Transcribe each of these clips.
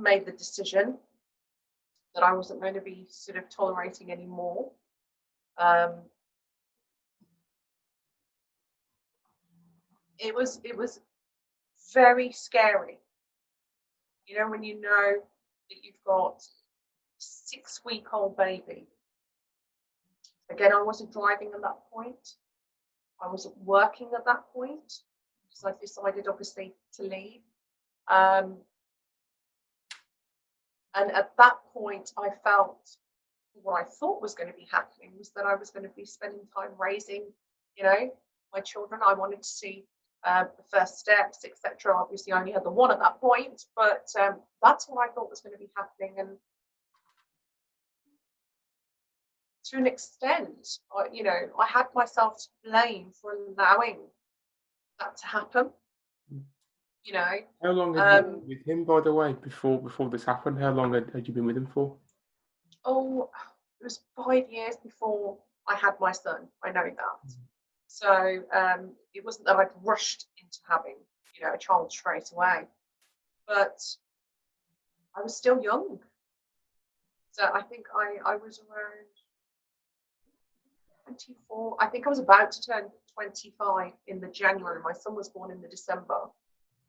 made the decision that I wasn't going to be sort of tolerating anymore. It was very scary. You know, when you know that you've got a 6-week-old baby. Again, I wasn't driving at that point. I wasn't working at that point because I decided, obviously, to leave. And at that point, I felt what I thought was going to be happening was that I was going to be spending time raising, you know, my children. I wanted to see the first steps, etc. Obviously, I only had the one at that point, but that's what I thought was going to be happening. And to an extent, I had myself to blame for allowing that to happen. You know. How long had you been with him, by the way, before this happened? How long had you been with him for? Oh, it was 5 years before I had my son. I know that. So it wasn't that I'd rushed into having, you know, a child straight away, but I was still young. So I think I was around 24. I think I was about to turn 25 in the January. My son was born in the December.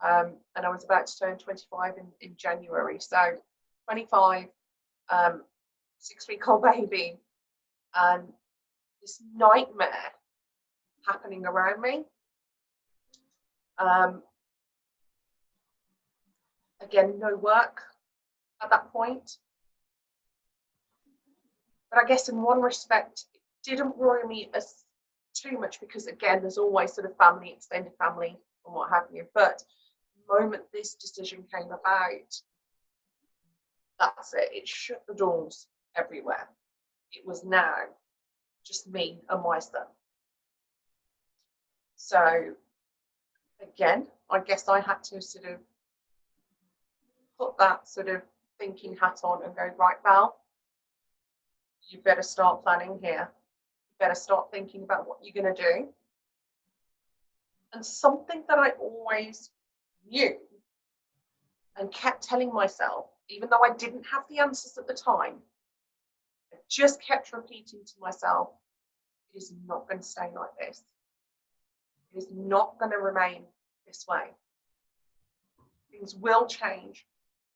And I was about to turn 25 in January. So 25, 6-week-old baby, and this nightmare happening around me. Again, no work at that point. But I guess in one respect, it didn't worry me as too much because, again, there's always sort of family, extended family, and what have you. But the moment this decision came about, that's it. It shut the doors everywhere. It was now just me and my son. So, again, I guess I had to sort of put that sort of thinking hat on and go, right, Bal, you better start planning here. You better start thinking about what you're going to do. And something that I always knew and kept telling myself, even though I didn't have the answers at the time, I just kept repeating to myself, it is not going to stay like this. It is not going to remain this way. Things will change.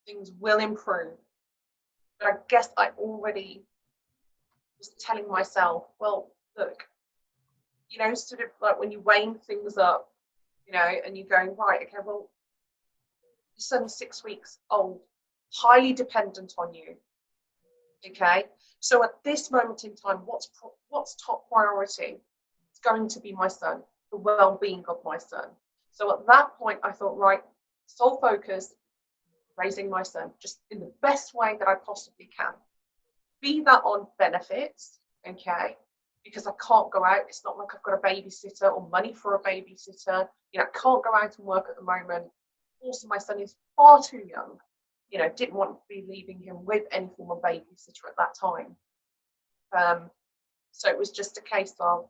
Things will improve. But I guess I already was telling myself, well, look, you know, sort of like when you're weighing things up, you know, and you're going, right, okay, well, your son's 6 weeks old, highly dependent on you. Okay, so at this moment in time, what's top priority? It's going to be my son, the well-being of my son. So at that point, I thought, right, sole focus, raising my son, just in the best way that I possibly can. Be that on benefits, okay, because I can't go out. It's not like I've got a babysitter or money for a babysitter. You know, I can't go out and work at the moment. Also, my son is far too young. You know, didn't want to be leaving him with any form of babysitter at that time. So it was just a case of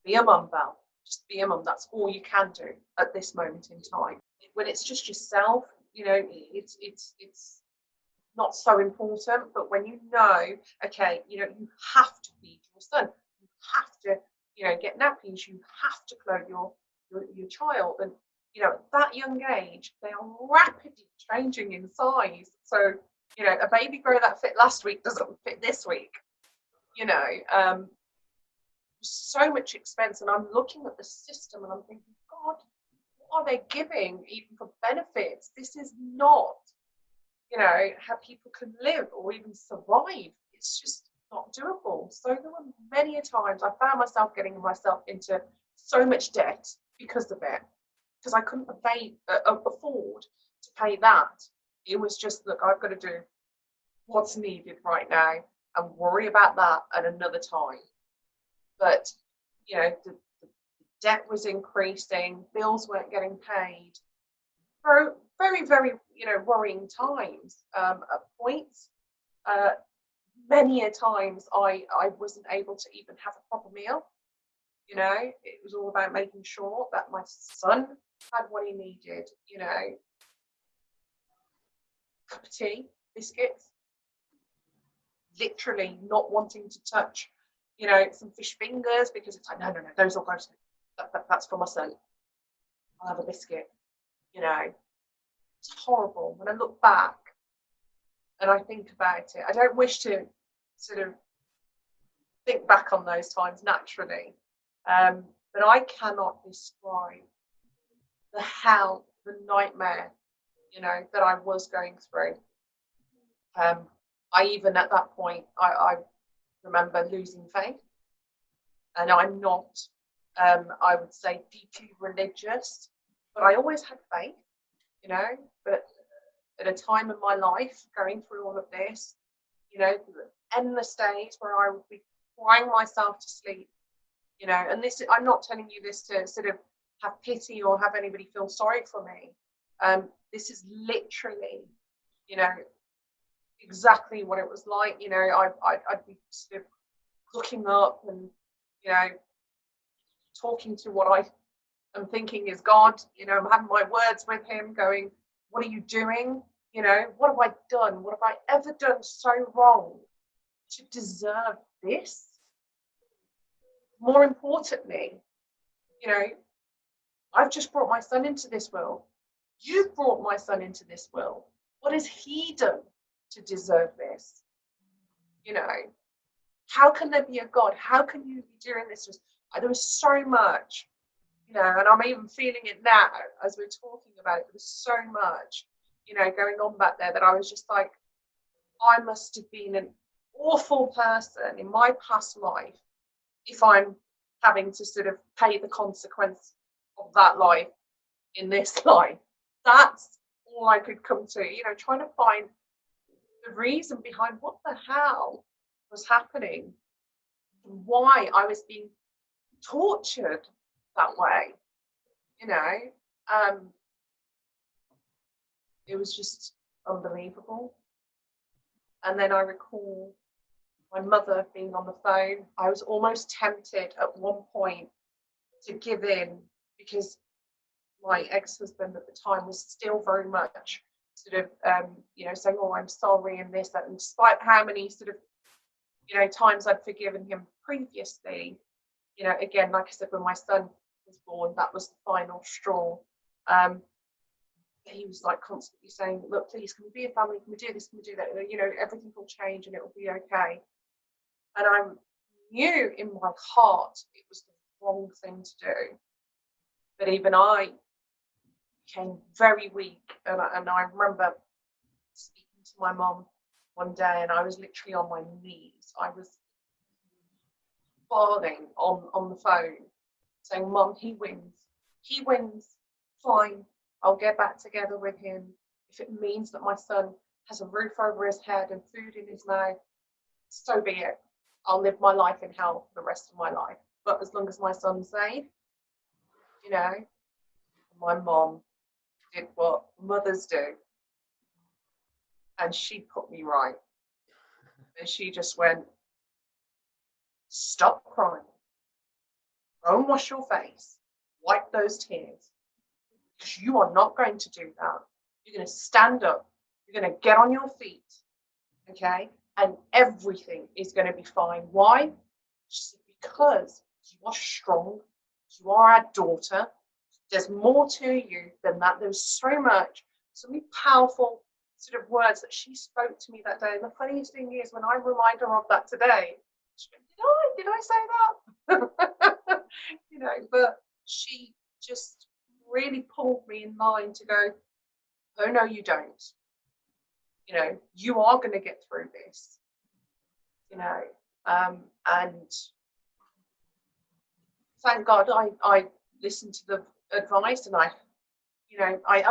be a mum, Bal. Just be a mum. That's all you can do at this moment in time. When it's just yourself, you know, it's not so important. But when you know, okay, you know, you have to feed your son. You have to, you know, get nappies. You have to clothe your child. And you know, at that young age, they are rapidly changing in size. So, you know, a baby grow that fit last week doesn't fit this week. You know, so much expense. And I'm looking at the system and I'm thinking, God, what are they giving even for benefits? This is not, you know, how people can live or even survive. It's just not doable. So there were many a times I found myself getting myself into so much debt because of it. Because I couldn't afford to pay that. It was just, look, I've got to do what's needed right now and worry about that at another time. But, you know, the debt was increasing, bills weren't getting paid. For very, very, you know, worrying times at points. Many a times I wasn't able to even have a proper meal. You know, it was all about making sure that my son had what he needed, you know. cup of tea, biscuits, literally not wanting to touch, some fish fingers because it's like, no, those are gross. That's for my son. I'll have a biscuit. It's horrible. When I look back and I think about it, I don't wish to sort of think back on those times naturally, but I cannot describe the hell, the nightmare, that I was going through. I even at that point, I remember losing faith, and I'm not, I would say, deeply religious, but I always had faith, but at a time in my life going through all of this, endless days where I would be crying myself to sleep, and this, I'm not telling you this to sort of have pity or have anybody feel sorry for me. This is literally, exactly what it was like. I'd be sort of looking up and, talking to what I am thinking is God. I'm having my words with him going, what are you doing? What have I done? What have I ever done so wrong to deserve this? More importantly, I've just brought my son into this world. You've brought my son into this world. What has he done to deserve this? How can there be a God? How can you be doing this? There was so much, and I'm even feeling it now as we're talking about it. There was so much, going on back there that I was just like, I must have been an awful person in my past life if I'm having to sort of pay the consequence of that life in this life. That's all I could come to, trying to find the reason behind what the hell was happening and why I was being tortured that way. It was just unbelievable. And then I recall my mother being on the phone. I was almost tempted at one point to give in because my ex-husband at the time was still very much sort of, saying, oh, I'm sorry and this, that. And despite how many sort of, times I'd forgiven him previously, again, like I said, when my son was born, that was the final straw. He was like constantly saying, look, please, can we be a family? Can we do this? Can we do that? Everything will change and it will be okay. And I knew in my heart it was the wrong thing to do. But even I became very weak. And I remember speaking to my mum one day and I was literally on my knees. I was bawling on the phone saying, Mum, he wins. He wins. Fine. I'll get back together with him. If it means that my son has a roof over his head and food in his mouth, so be it. I'll live my life in hell for the rest of my life. But as long as my son's safe, my mom did what mothers do. And she put me right. And she just went, stop crying. Go and wash your face. Wipe those tears. Because you are not going to do that. You're going to stand up. You're going to get on your feet. Okay? And everything is going to be fine. Why? Because you are strong. You are our daughter. There's more to you than that. There's so many powerful sort of words that she spoke to me that day. And the funniest thing is when I remind her of that today, she goes, did I say that? But she just really pulled me in line to go, oh no, you don't. You are going to get through this. And thank God I listened to the advice, and I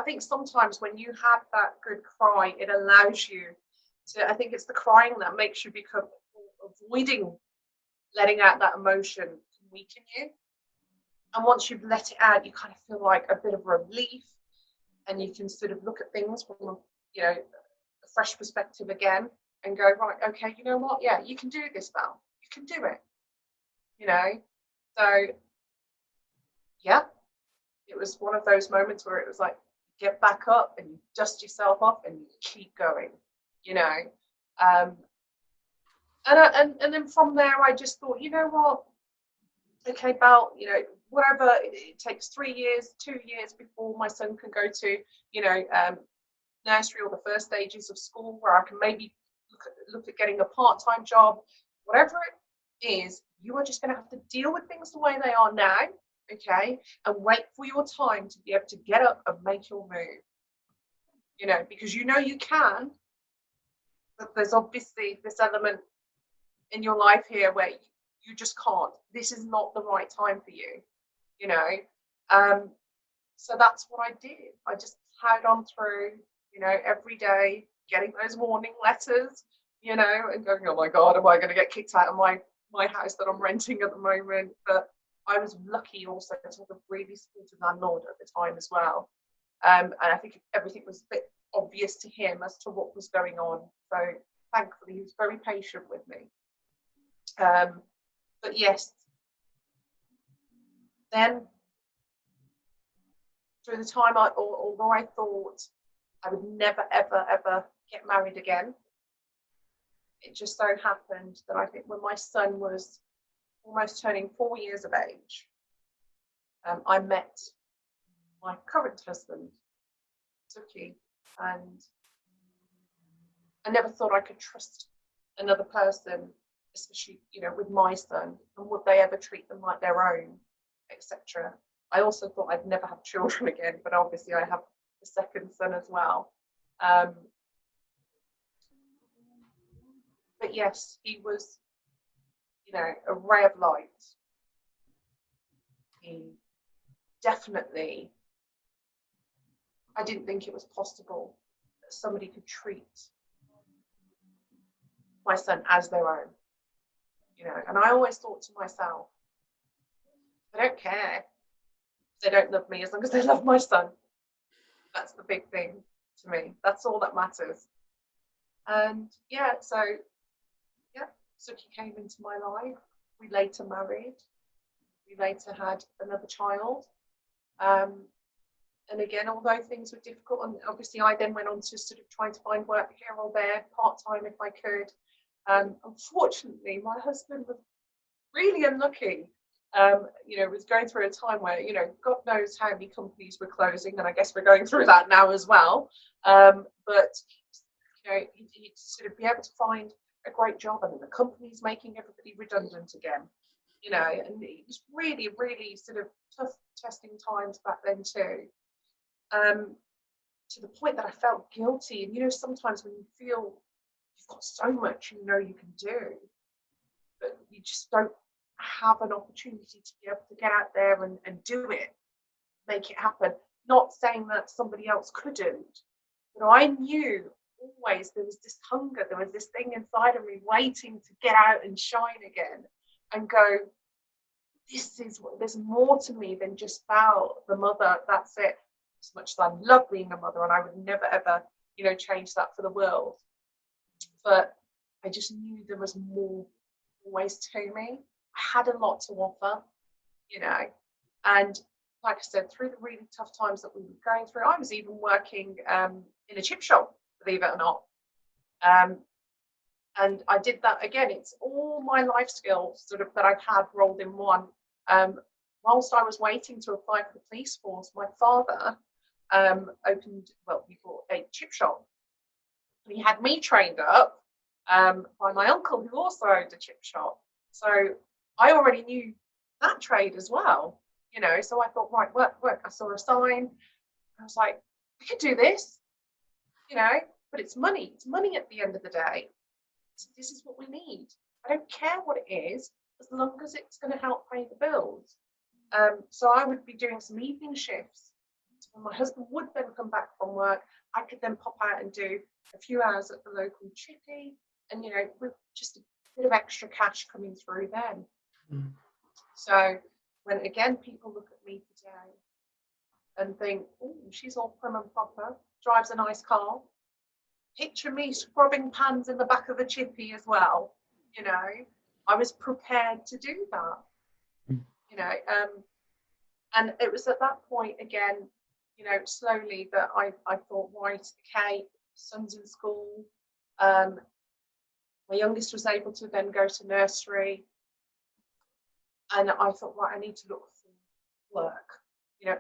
think sometimes when you have that good cry, it allows you to, I think it's the crying that makes you become avoiding letting out that emotion can weaken you. And once you've let it out, you kind of feel like a bit of relief, and you can sort of look at things from a fresh perspective again and go, right, okay, you know what? Yeah, you can do this, Bal. You can do it. So yeah, it was one of those moments where it was like, get back up and you dust yourself off and you keep going, you know. Um, and then from there, I just thought, you know what? Okay, Bal, you know, whatever, it takes 3 years, 2 years before my son can go to, you know, nursery or the first stages of school where I can maybe look at getting a part-time job, whatever it is, you are just going to have to deal with things the way they are now, okay, and wait for your time to be able to get up and make your move, you know, because you know you can, but there's obviously this element in your life here where you just can't. This is not the right time for you, you know. So that's what I did. I just plowed on through, you know, every day, getting those warning letters, you know, and going, oh my God, am I going to get kicked out of my house that I'm renting at the moment? But I was lucky also to have a really supportive landlord at the time as well. And I think everything was a bit obvious to him as to what was going on. So thankfully, he was very patient with me. But yes, then through the time, although I thought I would never, ever, ever get married again, it just so happened that I think when my son was almost turning 4 years of age, I met my current husband, Suki, and I never thought I could trust another person, especially, you know, with my son, and would they ever treat them like their own, etc. I also thought I'd never have children again, but obviously I have a second son as well. But yes, he was, you know, a ray of light. He definitely, I didn't think it was possible that somebody could treat my son as their own, you know. And I always thought to myself, I don't care if they don't love me as long as they love my son. That's the big thing to me. That's all that matters. And yeah, so yeah, Suki came into my life. We later married. We later had another child. And again, although things were difficult, and obviously I then went on to sort of trying to find work here or there, part-time if I could. Unfortunately, my husband was really unlucky. You know, was going through a time where, you know, God knows how many companies were closing, and I guess we're going through that now as well. But you know, he'd sort of be able to find a great job, and then the company's making everybody redundant again. You know, and it was really, really sort of tough testing times back then too. To the point that I felt guilty. And you know, sometimes when you feel you've got so much you know you can do, but you just don't have an opportunity to be able to get out there and do it, make it happen. Not saying that somebody else couldn't, but I knew always there was this hunger, there was this thing inside of me waiting to get out and shine again and go, this is what, there's more to me than just Bal, the mother, that's it. As much as I love being a mother, and I would never ever, you know, change that for the world. But I just knew there was more always to me. I had a lot to offer, you know, and like I said, through the really tough times that we were going through, I was even working in a chip shop, believe it or not. And I did that again. It's all my life skills sort of that I've had rolled in one. Whilst I was waiting to apply for the police force, my father opened, well, he bought a chip shop. And he had me trained up by my uncle, who also owned a chip shop. So I already knew that trade as well, you know. So I thought, right, work. I saw a sign. I was like, I could do this, you know, but it's money. It's money at the end of the day. So this is what we need. I don't care what it is, as long as it's going to help pay the bills. So I would be doing some evening shifts. When my husband would then come back from work, I could then pop out and do a few hours at the local chippy, and you know, with just a bit of extra cash coming through then. Mm. So when again people look at me today and think, oh, she's all prim and proper, drives a nice car. Picture me scrubbing pans in the back of the chippy as well. You know, I was prepared to do that. You know, and it was at that point again slowly that I thought, right, okay, son's in school. Um, my youngest was able to then go to nursery. And I thought, right, I need to look for work.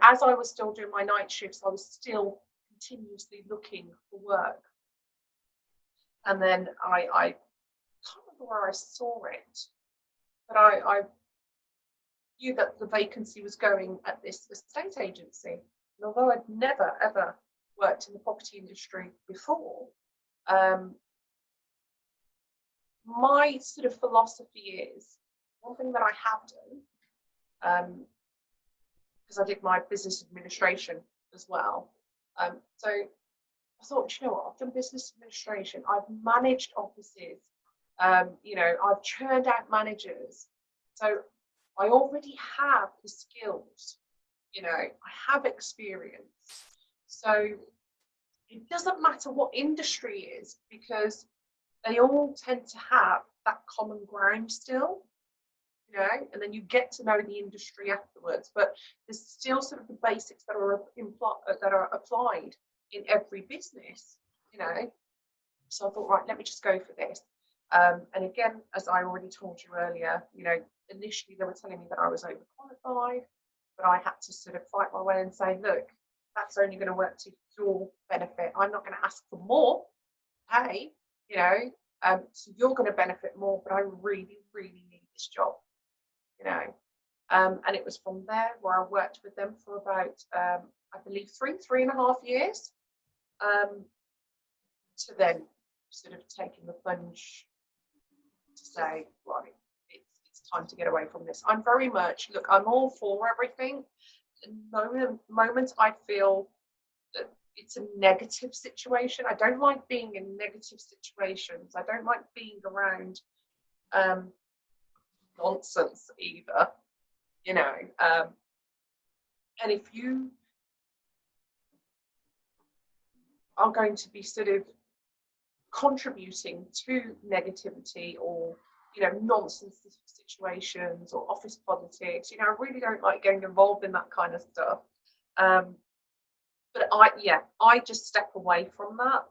As I was still doing my night shifts, I was still continuously looking for work. And then I can't remember where I saw it, but I knew that the vacancy was going at this estate agency. And although I'd never, ever worked in the property industry before, my sort of philosophy is, one thing that I have done, because I did my business administration as well. So I thought, you know what, I've done business administration, I've managed offices, I've churned out managers. So I already have the skills, I have experience. So it doesn't matter what industry is, because they all tend to have that common ground still, and then you get to know the industry afterwards. But there's still sort of the basics that are applied in every business, So I thought, right, let me just go for this. And again, as I already told you earlier, initially they were telling me that I was overqualified, but I had to sort of fight my way and say, look, that's only going to work to your benefit. I'm not going to ask for more. Hey, so you're going to benefit more, but I really, really need this job, And it was from there where I worked with them for about, I believe, 3.5 years, to then sort of taking the plunge to say, right, it's time to get away from this. I'm very much, look, I'm all for everything. The moment I feel that it's a negative situation, I don't like being in negative situations. I don't like being around nonsense either, and if you are going to be sort of contributing to negativity or nonsense situations or office politics, I really don't like getting involved in that kind of stuff. But I just step away from that.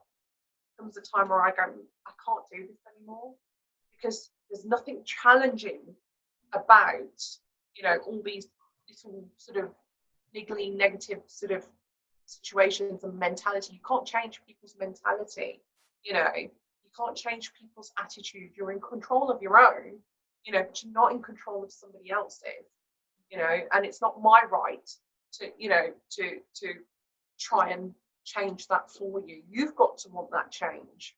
There comes a time where I go, I can't do this anymore, because there's nothing challenging about all these little sort of niggly negative sort of situations and mentality. You can't change people's mentality. You can't change people's attitude. You're in control of your own, but you're not in control of somebody else's, and it's not my right to try and change that for you. You've got to want that change.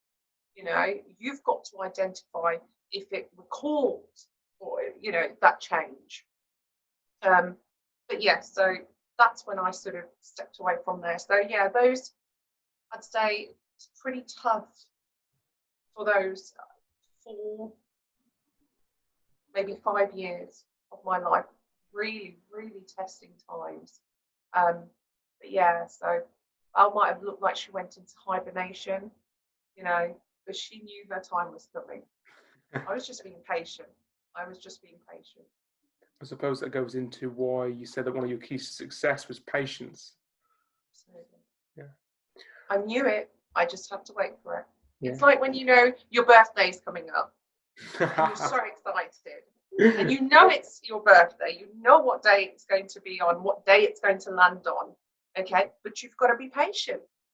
You've got to identify if it recalls or that change. But yeah, so that's when I sort of stepped away from there. So yeah, those, I'd say it's pretty tough for those 4, maybe 5 years of my life. Really, really testing times. But yeah, so Al might have looked like she went into hibernation, but she knew her time was coming. I was just being patient. I suppose that goes into why you said that one of your keys to success was patience. Absolutely. Yeah. I knew it. I just had to wait for it. Yeah. It's like when your birthday's coming up and you're so excited. And it's your birthday. You know what day it's going to be on, what day it's going to land on. Okay, but you've got to be patient.